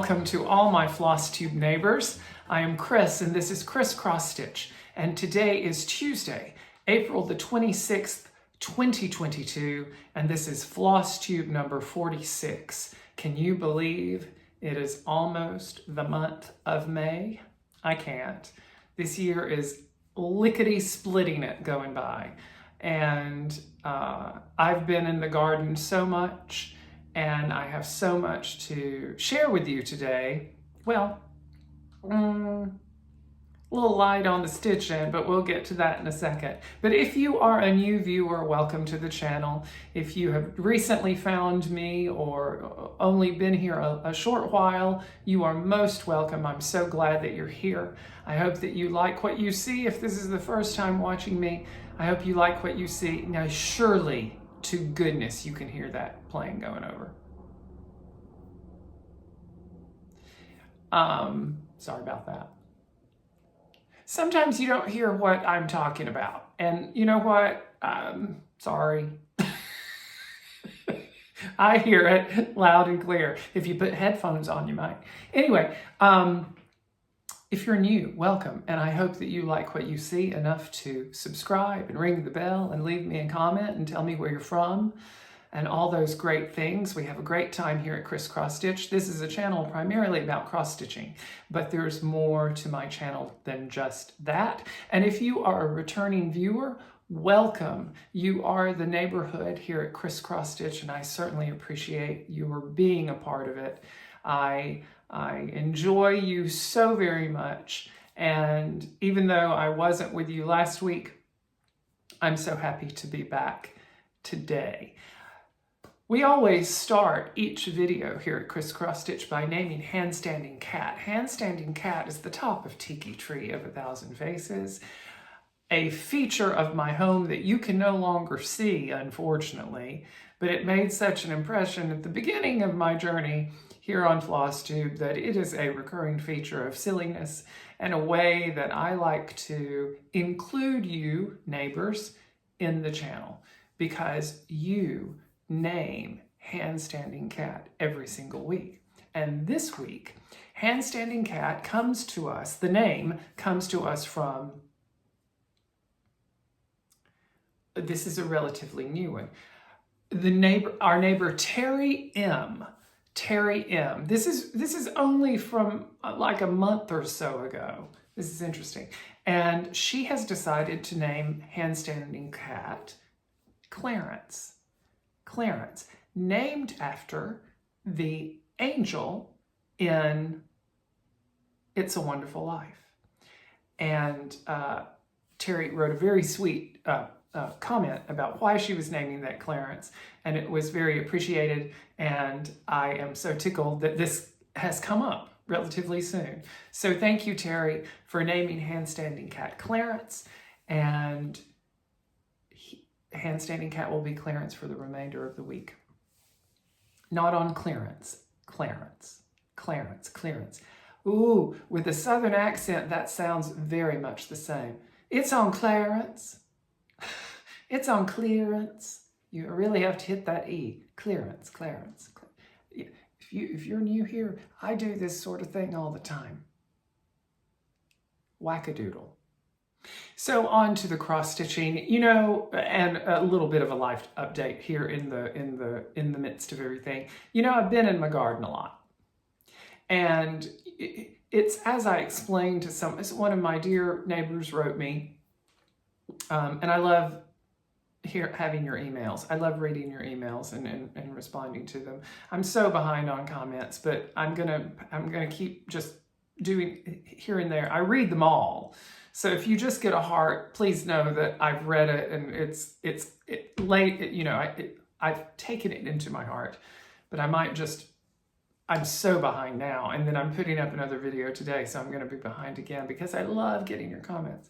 welcome to all my Flosstube neighbors. I am Chris, and this is Xrossstitch, and today is Tuesday, April the 26th, 2022, and this is Flosstube number 46. Can you believe it is almost the month of May? I can't. This year is lickety-splitting it going by, and I've been in the garden so much, and I have so much to share with you today. Well, a little light on the stitch end, but we'll get to that in a second. But if you are a new viewer, welcome to the channel. If you have recently found me or only been here a short while, you are most welcome. I'm so glad that you're here. I hope that you like what you see. If this is the first time watching me, I hope you like what you see. Now, surely, to goodness, you can hear that plane going over. Sorry about that. Sometimes you don't hear what I'm talking about. And you know what? Sorry. I hear it loud and clear. If you put headphones on, you might. Anyway, if you're new, welcome. And I hope that you like what you see enough to subscribe and ring the bell and leave me a comment and tell me where you're from and all those great things. We have a great time here at Xrossstitch. This is a channel primarily about cross-stitching, but there's more to my channel than just that. And if you are a returning viewer, welcome. You are the neighborhood here at Xrossstitch, and I certainly appreciate your being a part of it. I enjoy you so very much, and even though I wasn't with you last week, I'm so happy to be back today. We always start each video here at Xrossstitch by naming Handstanding Cat. Handstanding Cat is the top of Tiki Tree of 1,000 Faces, a feature of my home that you can no longer see, unfortunately, but it made such an impression at the beginning of my journey here on Flosstube that it is a recurring feature of silliness and a way that I like to include you, neighbors, in the channel, because you name Handstanding Cat every single week. And this week, Handstanding Cat comes to us, the name comes to us from, this is a relatively new one, our neighbor Terry M. Terry M. This is only from like a month or so ago. This is interesting. And she has decided to name Handstanding Cat Clarence. Clarence, named after the angel in It's a Wonderful Life. And Terry wrote a very sweet comment about why she was naming that Clarence, and it was very appreciated, and I am so tickled that this has come up relatively soon. So thank you, Terry, for naming Handstanding Cat Clarence, and Handstanding Cat will be Clarence for the remainder of the week. Not on clearance. Clarence. Clarence. Clarence. Ooh, with a southern accent, that sounds very much the same. It's on Clarence. It's on clearance. You really have to hit that E. Clearance. Clarence. If you're new here, I do this sort of thing all the time. Wackadoodle. So on to the cross stitching, you know, and a little bit of a life update here in the midst of everything. You know, I've been in my garden a lot, and it's as I explained to one of my dear neighbors wrote me, and I love having your emails. I love reading your emails and responding to them. I'm so behind on comments, but I'm gonna keep just doing here and there. I read them all. So if you just get a heart, please know that I've read it, and it's late. You know, I've taken it into my heart, but I'm so behind now, and then I'm putting up another video today, so I'm going to be behind again because I love getting your comments.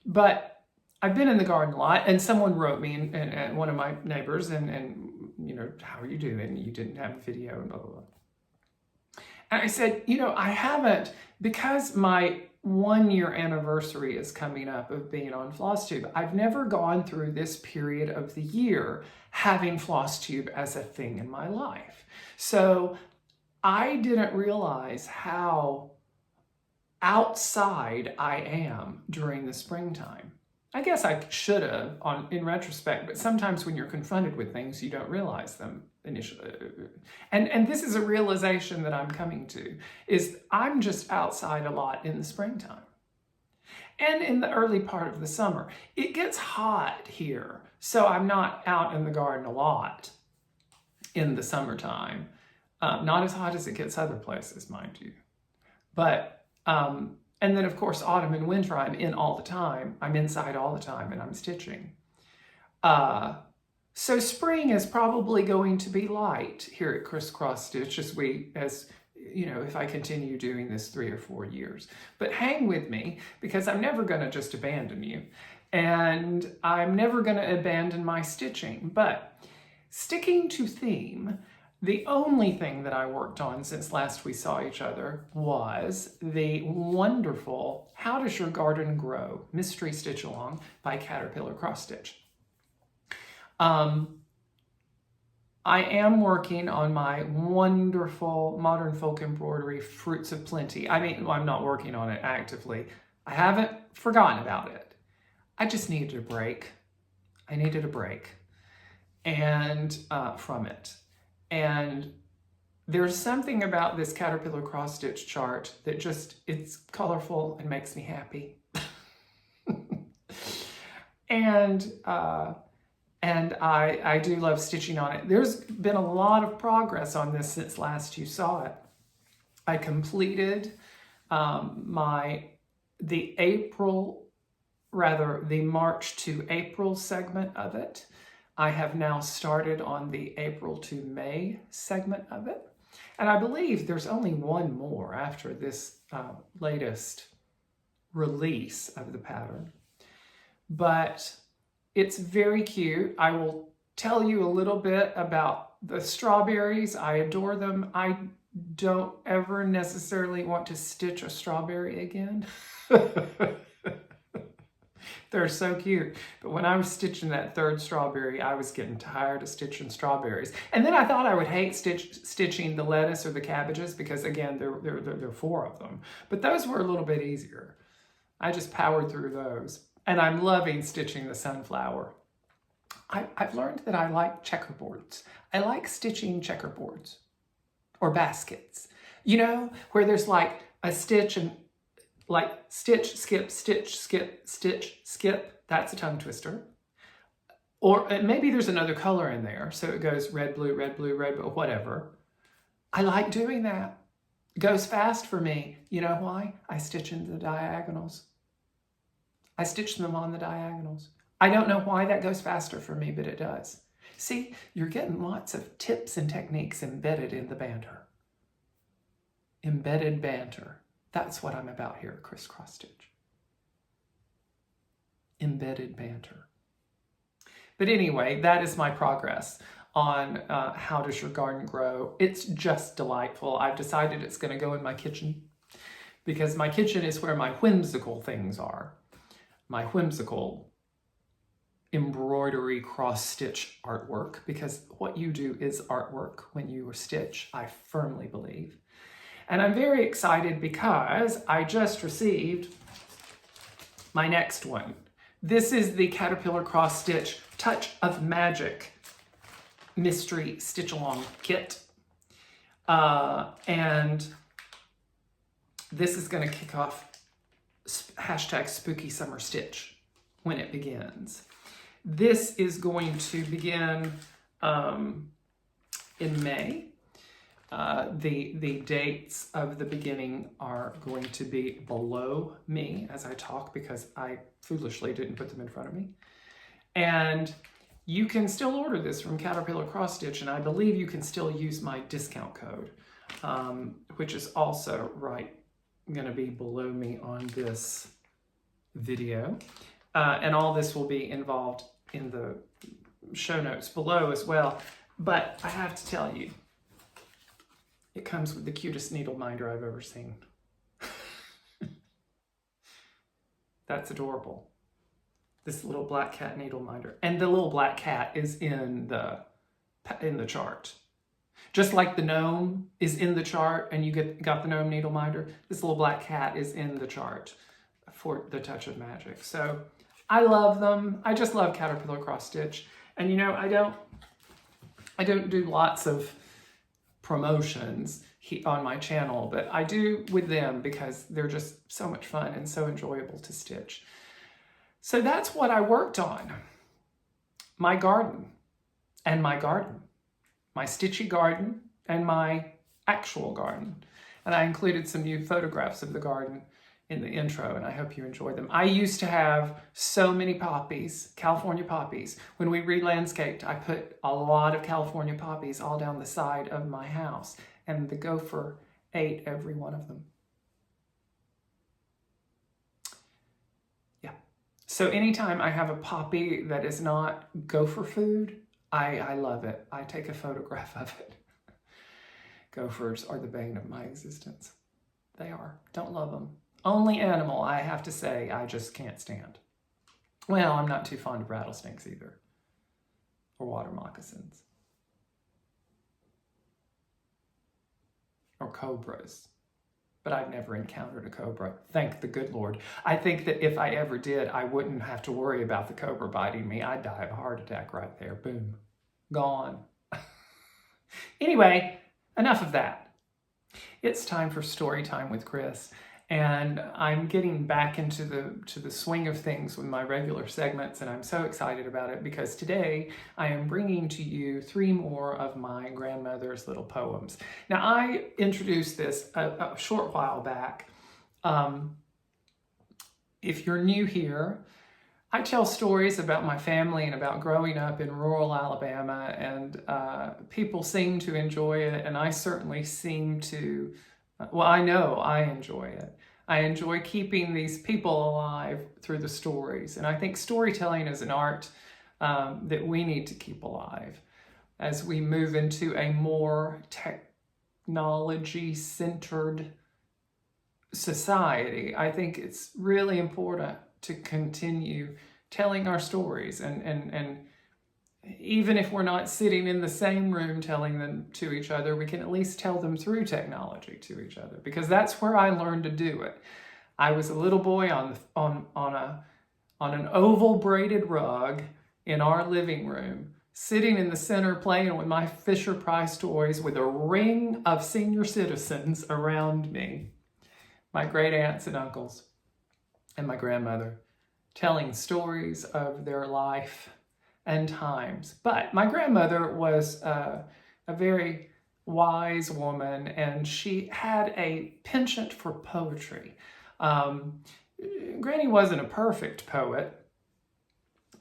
But I've been in the garden a lot, and someone wrote me, and one of my neighbors, and you know, how are you doing? You didn't have a video, and blah blah blah. And I said, you know, I haven't, because my 1-year anniversary is coming up of being on Flosstube. I've never gone through this period of the year having Flosstube as a thing in my life. So I didn't realize how outside I am during the springtime. I guess I should have in retrospect, but sometimes when you're confronted with things, you don't realize them initially. And this is a realization that I'm coming to, is I'm just outside a lot in the springtime. And in the early part of the summer. It gets hot here, so I'm not out in the garden a lot in the summertime. Not as hot as it gets other places, mind you. But, and then of course, autumn and winter, I'm in all the time. I'm inside all the time and I'm stitching. So spring is probably going to be light here at Xrossstitch as you know, if I continue doing this 3 or 4 years. But hang with me, because I'm never going to just abandon you. And I'm never going to abandon my stitching. But sticking to theme, the only thing that I worked on since last we saw each other was the wonderful How Does Your Garden Grow? Mystery Stitch Along by Caterpillar Cross Stitch. I am working on my wonderful modern folk embroidery Fruits of Plenty. I mean, I'm not working on it actively. I haven't forgotten about it. I just needed a break. I needed a break and from it. And there's something about this Caterpillar Cross Stitch chart that just, it's colorful and makes me happy. And I do love stitching on it. There's been a lot of progress on this since last you saw it. I completed the March to April segment of it. I have now started on the April to May segment of it. And I believe there's only one more after this latest release of the pattern. But it's very cute. I will tell you a little bit about the strawberries. I adore them. I don't ever necessarily want to stitch a strawberry again. They're so cute. But when I was stitching that third strawberry, I was getting tired of stitching strawberries. And then I thought I would hate stitching the lettuce or the cabbages because, again, there are 4 of them. But those were a little bit easier. I just powered through those. And I'm loving stitching the sunflower. I've learned that I like checkerboards. I like stitching checkerboards or baskets, you know, where there's like a stitch and like stitch, skip, stitch, skip, stitch, skip. That's a tongue twister. Or maybe there's another color in there. So it goes red, blue, red, blue, red, blue, whatever. I like doing that. It goes fast for me. You know why? I stitch in the diagonals. I stitch them on the diagonals. I don't know why that goes faster for me, but it does. See, you're getting lots of tips and techniques embedded in the banter. Embedded banter. That's what I'm about here at Xrossstitch. Embedded banter. But anyway, that is my progress on How Does Your Garden Grow? It's just delightful. I've decided it's going to go in my kitchen because my kitchen is where my whimsical things are. My whimsical embroidery cross-stitch artwork, because what you do is artwork when you stitch, I firmly believe. And I'm very excited because I just received my next one. This is the Caterpillar Cross Stitch Touch of Magic Mystery Stitch Along Kit. And this is going to kick off hashtag Spooky Summer Stitch when it begins. This is going to begin in May. The dates of the beginning are going to be below me as I talk because I foolishly didn't put them in front of me. And you can still order this from Caterpillar Cross Stitch, and I believe you can still use my discount code, which is also going to be below me on this video. And all this will be involved in the show notes below as well. But I have to tell you, it comes with the cutest needle minder I've ever seen. That's adorable. This little black cat needle minder. And the little black cat is in the chart. Just like the gnome is in the chart and you got the gnome needle minder, this little black cat is in the chart for the Touch of Magic. So I love them. I just love Caterpillar Cross Stitch. And you know, I don't do lots of promotions on my channel, but I do with them because they're just so much fun and so enjoyable to stitch. So that's what I worked on. My garden and my garden. My stitchy garden and my actual garden. And I included some new photographs of the garden in the intro, and I hope you enjoy them. I used to have so many poppies, California poppies. When we re-landscaped, I put a lot of California poppies all down the side of my house, and the gopher ate every one of them. Yeah. So anytime I have a poppy that is not gopher food, I love it. I take a photograph of it. Gophers are the bane of my existence. They are. Don't love them. Only animal, I have to say, I just can't stand. Well, I'm not too fond of rattlesnakes either. Or water moccasins. Or cobras. But I've never encountered a cobra. Thank the good Lord. I think that if I ever did, I wouldn't have to worry about the cobra biting me. I'd die of a heart attack right there. Boom. Gone. Anyway, enough of that. It's time for story time with Chris. And I'm getting back into the swing of things with my regular segments, and I'm so excited about it because today I am bringing to you 3 more of my grandmother's little poems. Now, I introduced this a short while back. If you're new here, I tell stories about my family and about growing up in rural Alabama, and people seem to enjoy it, and I certainly seem to. Well, I know I enjoy it. I enjoy keeping these people alive through the stories. And I think storytelling is an art that we need to keep alive as we move into a more technology-centered society. I think it's really important to continue telling our stories and even if we're not sitting in the same room telling them to each other, we can at least tell them through technology to each other, because that's where I learned to do it. I was a little boy on an oval braided rug in our living room, sitting in the center playing with my Fisher-Price toys with a ring of senior citizens around me, my great aunts and uncles, and my grandmother, telling stories of their life and times. But my grandmother was a very wise woman, and she had a penchant for poetry. Granny wasn't a perfect poet.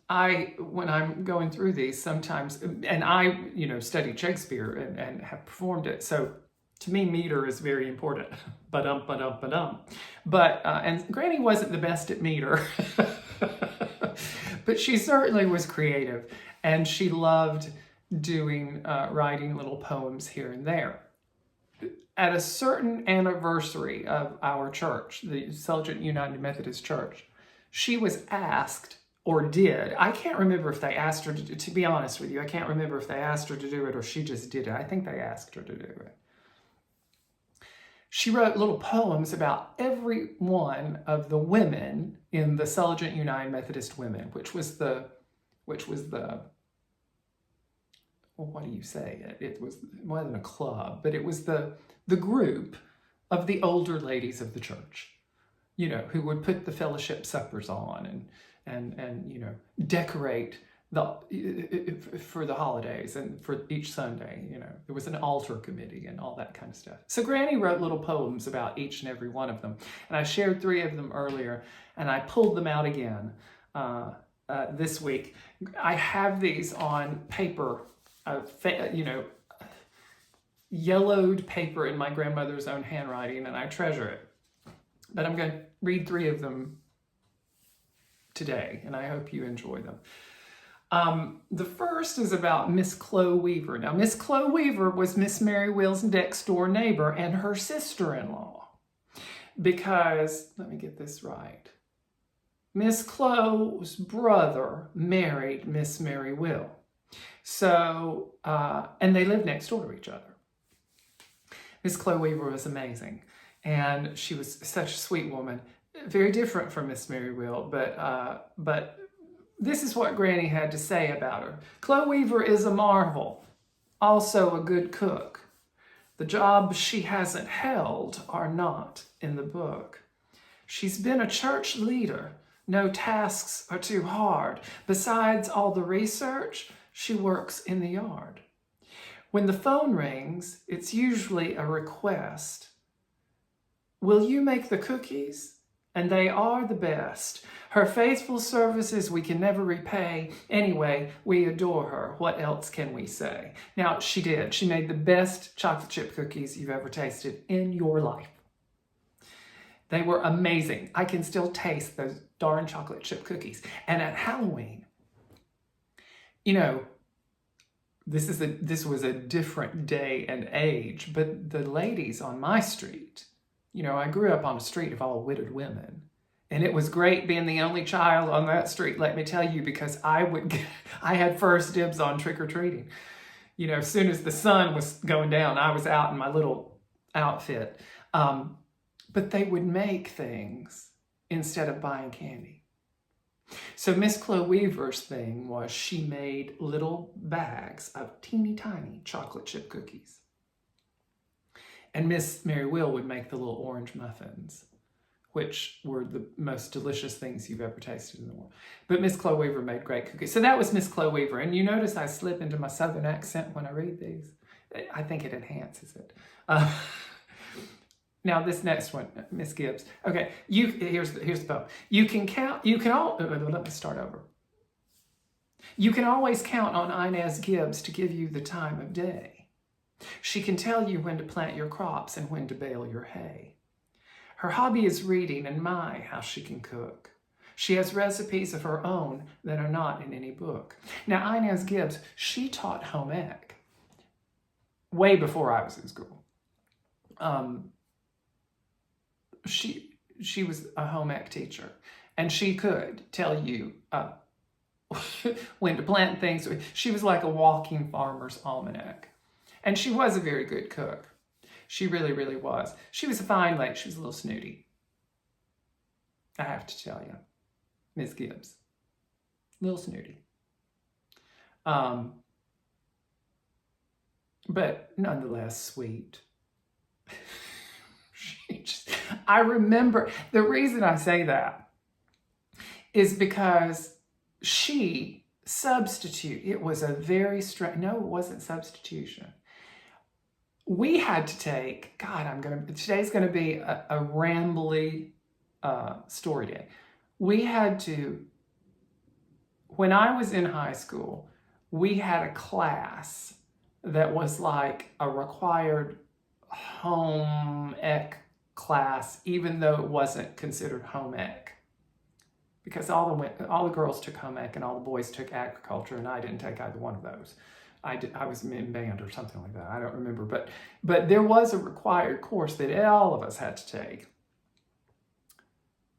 When I'm going through these sometimes, and I, studied Shakespeare and have performed it, so to me, meter is very important. Ba-dum, ba-dum, ba-dum. But, and Granny wasn't the best at meter. But she certainly was creative, and she loved writing little poems here and there. At a certain anniversary of our church, the Selgent United Methodist Church, she was asked, or did, I can't remember if they asked her to be honest with you, I can't remember if they asked her to do it or she just did it. I think they asked her to do it. She wrote little poems about every one of the women in the Selgent United Methodist Women, which was the, well, what do you say? It wasn't a club, but it was the group of the older ladies of the church, who would put the fellowship suppers on and decorate for the holidays and for each Sunday. There was an altar committee and all that kind of stuff. So Granny wrote little poems about each and every one of them. And I shared 3 of them earlier, and I pulled them out again this week. I have these on paper, yellowed paper in my grandmother's own handwriting, and I treasure it. But I'm going to read 3 of them today, and I hope you enjoy them. The first is about Miss Chloe Weaver. Now, Miss Chloe Weaver was Miss Mary Will's next door neighbor and her sister-in-law. Because, let me get this right, Miss Chloe's brother married Miss Mary Will. So, and they lived next door to each other. Miss Chloe Weaver was amazing, and she was such a sweet woman. Very different from Miss Mary Will, but this is what Granny had to say about her. Chloe Weaver is a marvel, also a good cook. The jobs she hasn't held are not in the book. She's been a church leader. No tasks are too hard. Besides all the research, she works in the yard. When the phone rings, it's usually a request. Will you make the cookies? And they are the best. Her faithful services we can never repay. Anyway, we adore her. What else can we say? Now, she did. She made the best chocolate chip cookies you've ever tasted in your life. They were amazing. I can still taste those darn chocolate chip cookies. And at Halloween, you know, this was a different day and age, but the ladies on my street, you know, I grew up on a street of all widowed women. And it was great being the only child on that street, let me tell you, because I had first dibs on trick-or-treating. You know, as soon as the sun was going down, I was out in my little outfit. But they would make things instead of buying candy. So Miss Chloe Weaver's thing was she made little bags of teeny tiny chocolate chip cookies. And Miss Mary Will would make the little orange muffins, which were the most delicious things you've ever tasted in the world. But Miss Chloe Weaver made great cookies. So that was Miss Chloe Weaver. And you notice I slip into my Southern accent when I read these. I think it enhances it. Now this next one, Miss Gibbs. Okay, here's the poem. Let me start over. You can always count on Inez Gibbs to give you the time of day. She can tell you when to plant your crops and when to bale your hay. Her hobby is reading, and my, how she can cook. She has recipes of her own that are not in any book. Now, Inez Gibbs, she taught home ec way before I was in school. She was a home ec teacher, and she could tell you when to plant things. She was like a walking farmer's almanac. And she was a very good cook. She really, really was. She was a fine lady. She was a little snooty. I have to tell you. Miss Gibbs. A little snooty. But nonetheless sweet. I remember, the reason I say that is because it was a very strange, no, it wasn't substitution. We had to take, today's going to be a rambly story day. We had to, when I was in high school, we had a class that was like a required home ec class, even though it wasn't considered home ec. Because all the girls took home ec and all the boys took agriculture, and I didn't take either one of those. I was in band or something like that. I don't remember. But there was a required course that all of us had to take.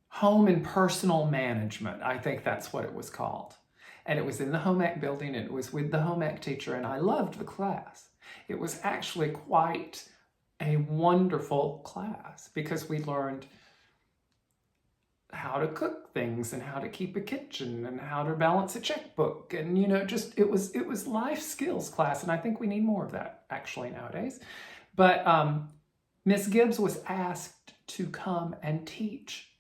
Home and Personal Management. I think that's what it was called. And it was in the home ec building, and it was with the home ec teacher, and I loved the class. It was actually quite a wonderful class because we learned how to cook things and how to keep a kitchen and how to balance a checkbook, and it was life skills class, and I think we need more of that actually nowadays. But Miss Gibbs was asked to come and teach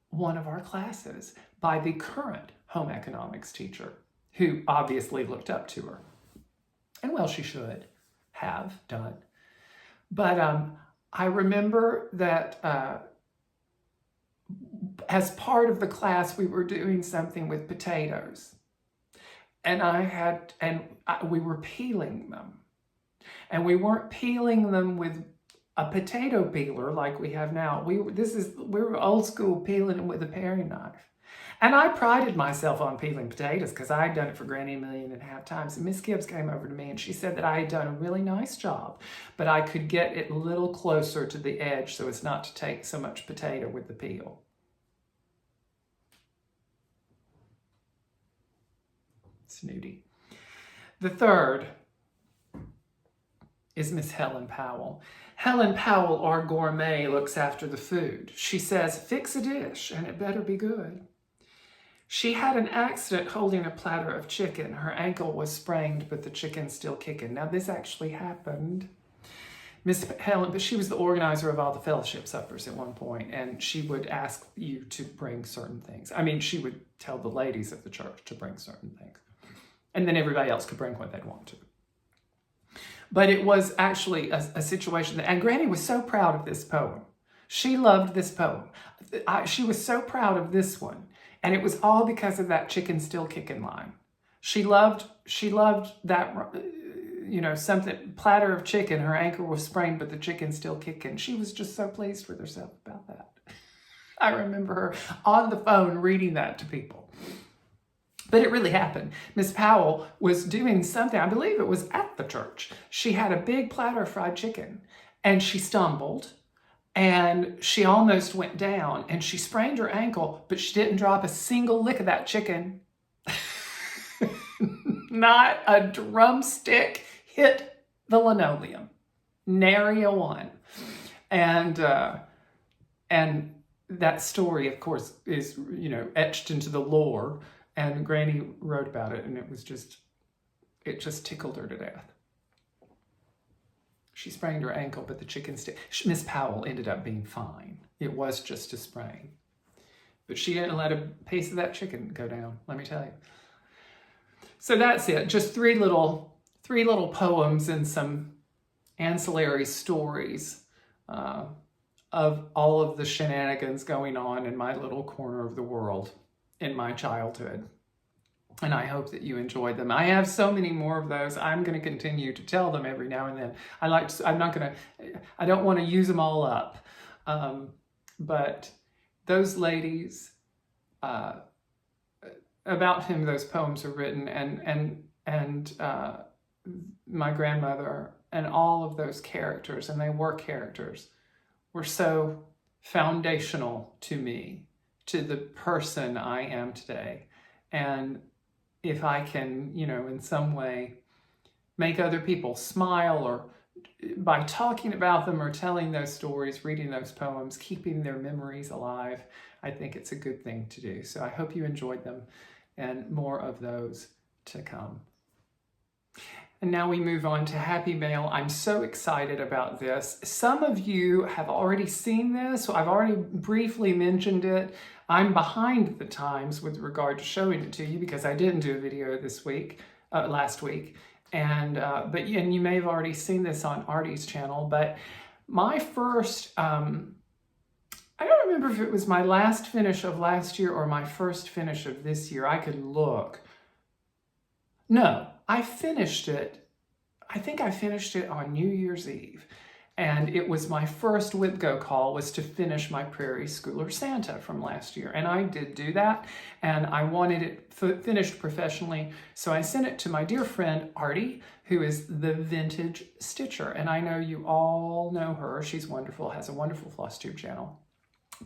one of our classes by the current home economics teacher, who obviously looked up to her, and well, she should have done. But I remember that as part of the class, we were doing something with potatoes, and we were peeling them, and we weren't peeling them with a potato peeler like we have now. We were old school, peeling them with a paring knife. And I prided myself on peeling potatoes because I had done it for Granny 1.5 times. And Miss Gibbs came over to me and she said that I had done a really nice job, but I could get it a little closer to the edge so as not to take so much potato with the peel. Snooty. The third is Miss Helen Powell. Helen Powell, our gourmet, looks after the food. She says, fix a dish and it better be good. She had an accident holding a platter of chicken. Her ankle was sprained, but the chicken's still kicking. Now, this actually happened. Miss Helen, but she was the organizer of all the fellowship suppers at one point, and she would ask you to bring certain things. I mean, she would tell the ladies of the church to bring certain things, and then everybody else could bring what they'd want to. But it was actually a situation that, and Granny was so proud of this poem. She loved this poem. She was so proud of this one, and it was all because of that chicken still kicking line. She loved that, you know, something, platter of chicken, her ankle was sprained, but the chicken's still kicking. She was just so pleased with herself about that. I remember her on the phone reading that to people. But it really happened. Miss Powell was doing something, I believe it was at the church. She had a big platter of fried chicken, and she stumbled, and she almost went down, and she sprained her ankle, but she didn't drop a single lick of that chicken. Not a drumstick hit the linoleum. Nary a one. And that story, of course, is, you know, etched into the lore. And Granny wrote about it, and it just tickled her to death. She sprained her ankle, but the chicken stick. Miss Powell ended up being fine. It was just a sprain. But she didn't let a piece of that chicken go down, let me tell you. So that's it. Just three little poems and some ancillary stories of all of the shenanigans going on in my little corner of the world in my childhood. And I hope that you enjoyed them. I have so many more of those. I'm going to continue to tell them every now and then. I don't want to use them all up. But those ladies, about whom those poems are written, and my grandmother, and all of those characters, and they were characters, were so foundational to me, to the person I am today. And if I can, you know, in some way make other people smile, or by talking about them or telling those stories, reading those poems, keeping their memories alive, I think it's a good thing to do. So I hope you enjoyed them, and more of those to come. And now we move on to Happy Mail. I'm so excited about this. Some of you have already seen this, so I've already briefly mentioned it. I'm behind the times with regard to showing it to you because I didn't do a video last week. But you may have already seen this on Artie's channel, but my first, I don't remember if it was my last finish of last year or my first finish of this year. I could look. No, I finished it. I think I finished it on New Year's Eve. And it was my first WhipGo call was to finish my Prairie Schooler Santa from last year. And I did do that. And I wanted it finished professionally. So I sent it to my dear friend, Artie, who is the vintage stitcher. And I know you all know her. She's wonderful, has a wonderful Flosstube channel.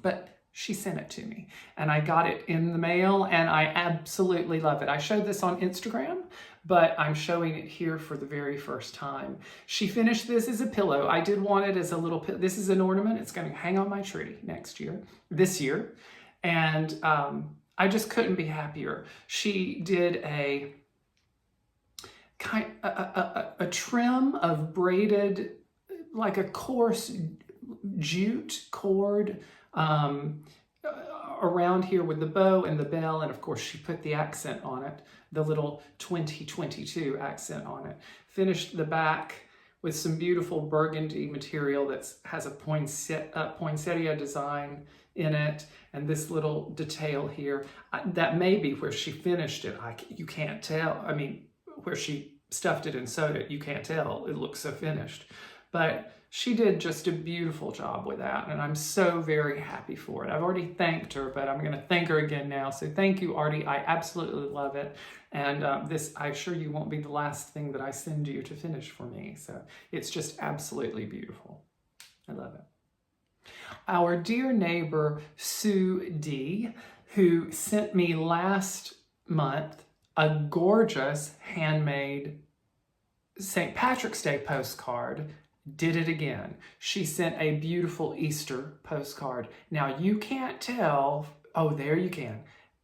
But she sent it to me. And I got it in the mail, and I absolutely love it. I showed this on Instagram, but I'm showing it here for the very first time. She finished this as a pillow. I did want it as a little pillow. This is an ornament. It's going to hang on my tree this year. And I just couldn't be happier. She did a trim of braided, like a coarse jute cord around here with the bow and the bell, and of course she put the accent on it, the little 2022 accent on it. Finished the back with some beautiful burgundy material that has a poinsettia design in it, and this little detail here. That may be where she finished it. You can't tell. I mean, where she stuffed it and sewed it, you can't tell. It looks so finished. But she did just a beautiful job with that, and I'm so very happy for it. I've already thanked her, but I'm going to thank her again now. So thank you, Artie. I absolutely love it. And this, I assure you, won't be the last thing that I send you to finish for me. So it's just absolutely beautiful. I love it. Our dear neighbor, Sue D., who sent me last month a gorgeous handmade St. Patrick's Day postcard did it again. She sent a beautiful Easter postcard. Now you can't tell, oh, there you can.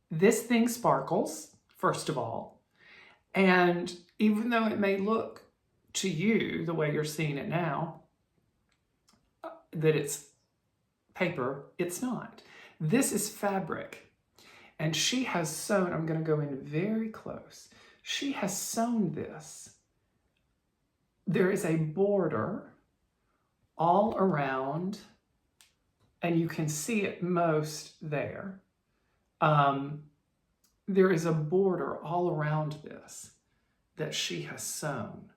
This thing sparkles, first of all. And even though it may look to you the way you're seeing it now, that it's paper, it's not. This is fabric. And she has sewn, I'm going to go in very close. She has sewn this. There is a border all around, and you can see it most there. There is a border all around this that she has sewn.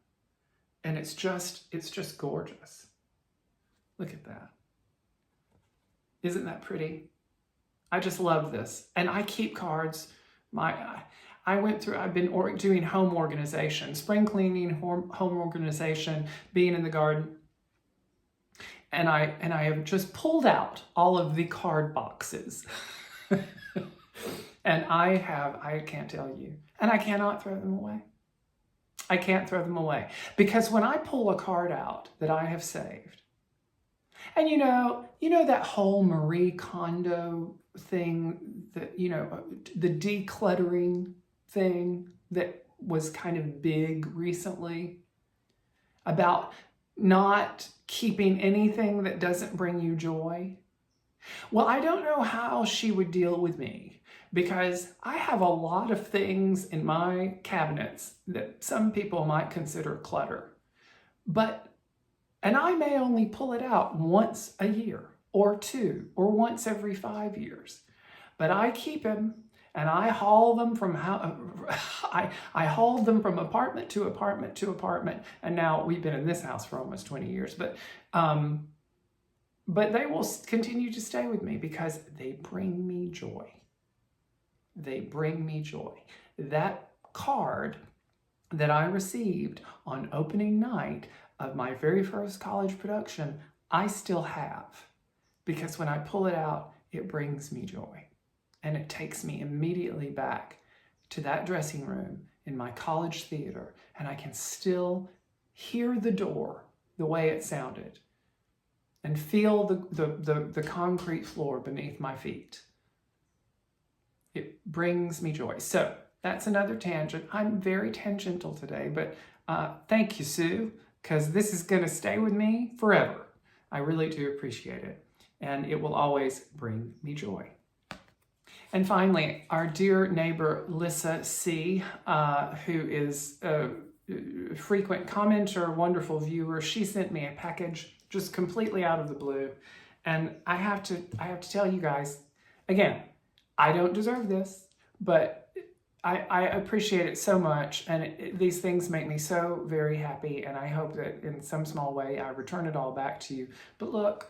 And it's just gorgeous. Look at that. Isn't that pretty? I just love this. And I keep cards. I've been doing home organization, spring cleaning, home organization, being in the garden. And I have just pulled out all of the card boxes. And I can't tell you. And I cannot throw them away. I can't throw them away. Because when I pull a card out that I have saved, and you know that whole Marie Kondo thing, that, the decluttering thing that was kind of big recently, about not keeping anything that doesn't bring you joy. Well, I don't know how she would deal with me, because I have a lot of things in my cabinets that some people might consider clutter. And I may only pull it out once a year or two, or once every 5 years. But I keep them, and I haul them from I hauled them from apartment to apartment to apartment. And now we've been in this house for almost 20 years, but they will continue to stay with me because they bring me joy. They bring me joy. That card that I received on opening night of my very first college production, I still have, because when I pull it out, it brings me joy. And it takes me immediately back to that dressing room in my college theater, and I can still hear the door the way it sounded and feel the concrete floor beneath my feet. It brings me joy. So that's another tangent. I'm very tangential today, but thank you, Sue, because this is going to stay with me forever. I really do appreciate it, and it will always bring me joy. And finally, our dear neighbor, Lissa C., who is a frequent commenter, wonderful viewer, she sent me a package just completely out of the blue. And I have to tell you guys, again, I don't deserve this, but I appreciate it so much. And these things make me so very happy. And I hope that in some small way, I return it all back to you. But look,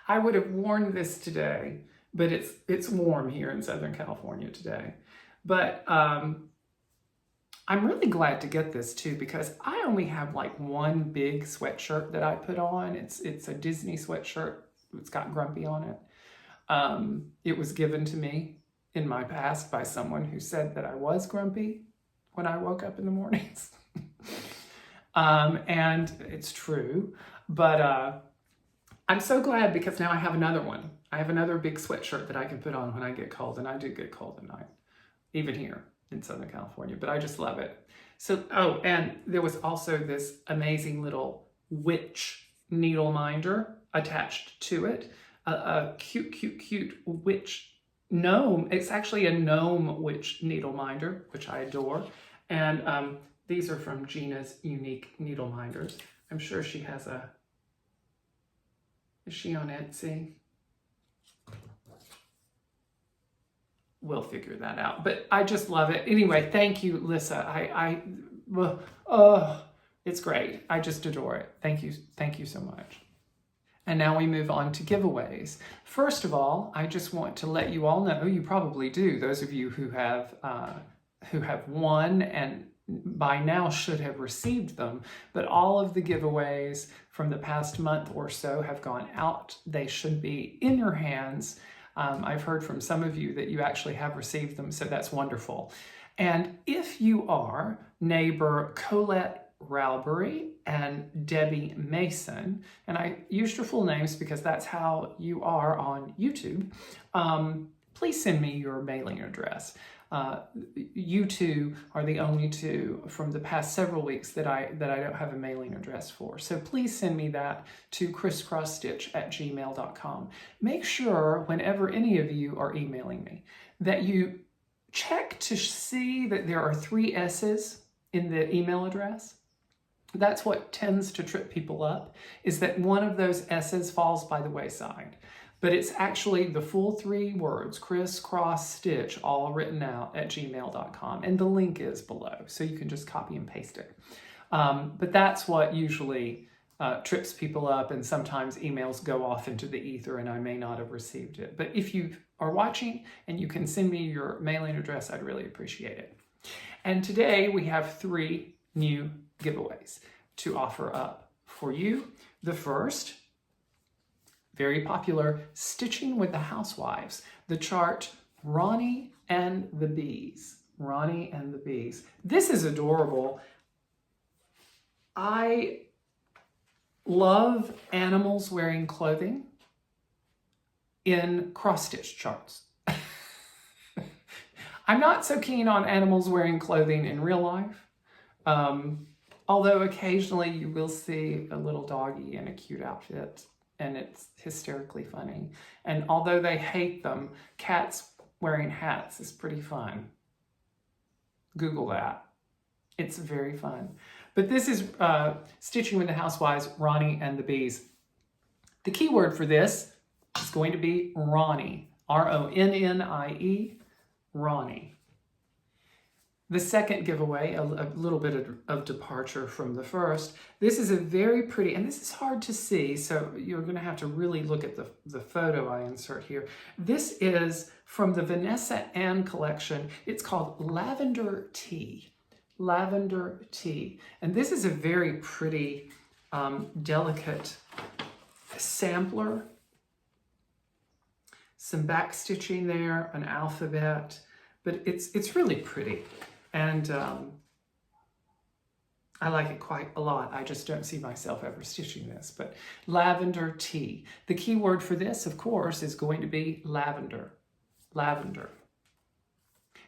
I would have worn this today, but it's warm here in Southern California today. But I'm really glad to get this too, because I only have like one big sweatshirt that I put on. It's a Disney sweatshirt. It's got Grumpy on it. It was given to me in my past by someone who said that I was grumpy when I woke up in the mornings. And it's true, but I'm so glad, because now I have another one. I have another big sweatshirt that I can put on when I get cold, and I do get cold at night, even here in Southern California, but I just love it. So, oh, and there was also this amazing little witch needle minder attached to it. A cute witch gnome. It's actually a gnome witch needle minder, which I adore. And these are from Gina's Unique Needle Minders. I'm sure she has a... Is she on Etsy? We'll figure that out. But I just love it. Anyway, thank you, Lissa. It's great. I just adore it. Thank you. Thank you so much. And now we move on to giveaways. First of all, I just want to let you all know, you probably do, those of you who have won and by now should have received them, but all of the giveaways from the past month or so have gone out. They should be in your hands. I've heard from some of you that you actually have received them, so that's wonderful. And if you are neighbor Colette Rowbury and Debbie Mason, and I used your full names because that's how you are on YouTube, please send me your mailing address. You two are the only two from the past several weeks that I don't have a mailing address for. So please send me that to xrossstitch@gmail.com. Make sure whenever any of you are emailing me that you check to see that there are 3 S's in the email address. That's what tends to trip people up, is that one of those S's falls by the wayside. But it's actually the full 3 words, Xrossstitch, all written out at gmail.com. And the link is below, so you can just copy and paste it. But that's what usually trips people up, and sometimes emails go off into the ether and I may not have received it. But if you are watching and you can send me your mailing address, I'd really appreciate it. And today we have 3 new giveaways to offer up for you. The first, very popular, Stitching with the Housewives, the chart Ronnie and the Bees. Ronnie and the Bees. This is adorable. I love animals wearing clothing in cross-stitch charts. I'm not so keen on animals wearing clothing in real life, although occasionally you will see a little doggy in a cute outfit, and it's hysterically funny. And although they hate them, cats wearing hats is pretty fun. Google that. It's very fun. But this is Stitching with the Housewives, Ronnie and the Bees. The key word for this is going to be Ronnie. R-O-N-N-I-E, Ronnie. The second giveaway, a little bit of departure from the first. This is a very pretty, and this is hard to see, so you're going to have to really look at the photo I insert here. This is from the Vanessa Ann collection. It's called Lavender Tea. Lavender Tea. And this is a very pretty, delicate sampler. Some back stitching there, an alphabet, but it's really pretty. And I like it quite a lot. I just don't see myself ever stitching this, but Lavender Tea. The key word for this, of course, is going to be lavender. Lavender.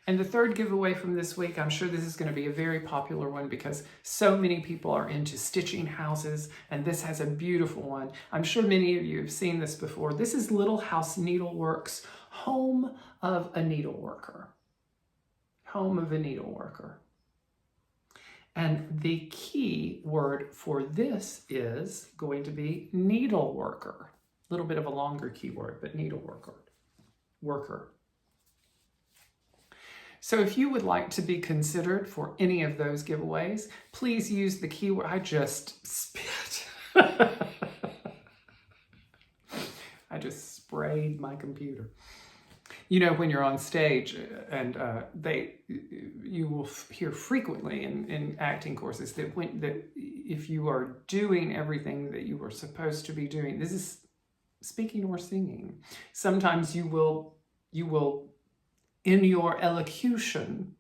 And the third giveaway from this week, I'm sure this is going to be a very popular one because so many people are into stitching houses, and this has a beautiful one. I'm sure many of you have seen this before. This is Little House Needleworks, Home of a Needleworker. Home of a Needleworker. And the key word for this is going to be needleworker. A little bit of a longer keyword, but needleworker. Worker. So if you would like to be considered for any of those giveaways, please use the keyword. I just spit. I just sprayed my computer. You know, when you're on stage and you will hear frequently in acting courses that if you are doing everything that you were supposed to be doing, this is speaking or singing. Sometimes you will in your elocution,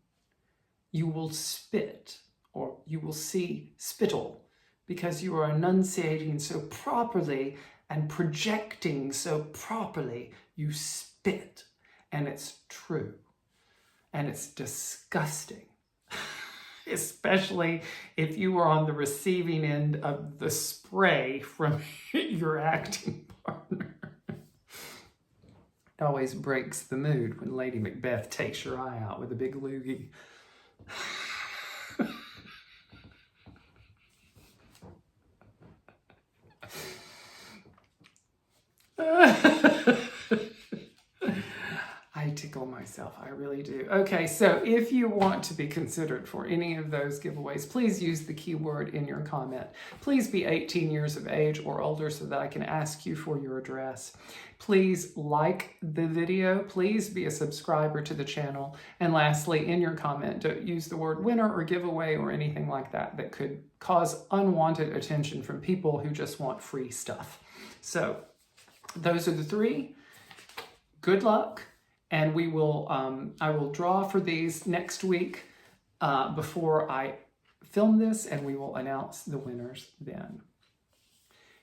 you will spit, or you will see spittle, because you are enunciating so properly and projecting so properly, you spit. And it's true. And it's disgusting. Especially if you are on the receiving end of the spray from your acting partner. It always breaks the mood when Lady Macbeth takes your eye out with a big loogie. I tickle myself, I really do. Okay, so if you want to be considered for any of those giveaways, please use the keyword in your comment. Please be 18 years of age or older so that I can ask you for your address. Please like the video. Please be a subscriber to the channel. And lastly, in your comment, don't use the word winner or giveaway or anything like that that could cause unwanted attention from people who just want free stuff. So those are the 3. Good luck. And we will, I will draw for these next week before I film this, and we will announce the winners then.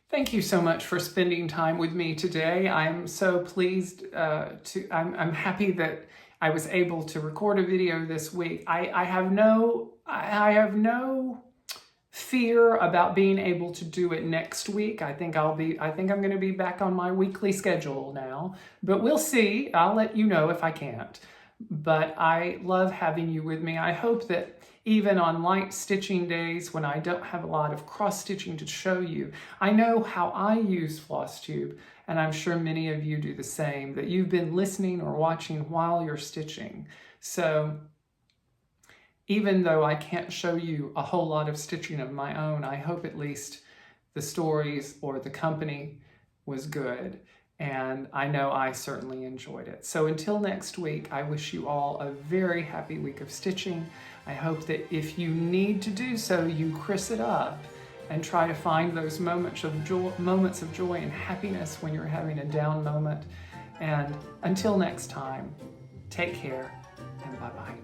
Thank you so much for spending time with me today. I'm so pleased I'm happy that I was able to record a video this week. I have no fear about being able to do it next week. I think I'm going to be back on my weekly schedule now, but we'll see. I'll let you know if I can't. But I love having you with me. I hope that even on light stitching days when I don't have a lot of cross stitching to show you, I know how I use Flosstube, and I'm sure many of you do the same, that you've been listening or watching while you're stitching. So even though I can't show you a whole lot of stitching of my own, I hope at least the stories or the company was good. And I know I certainly enjoyed it. So until next week, I wish you all a very happy week of stitching. I hope that if you need to do so, you Chris it up and try to find those moments of joy and happiness when you're having a down moment. And until next time, take care and bye-bye.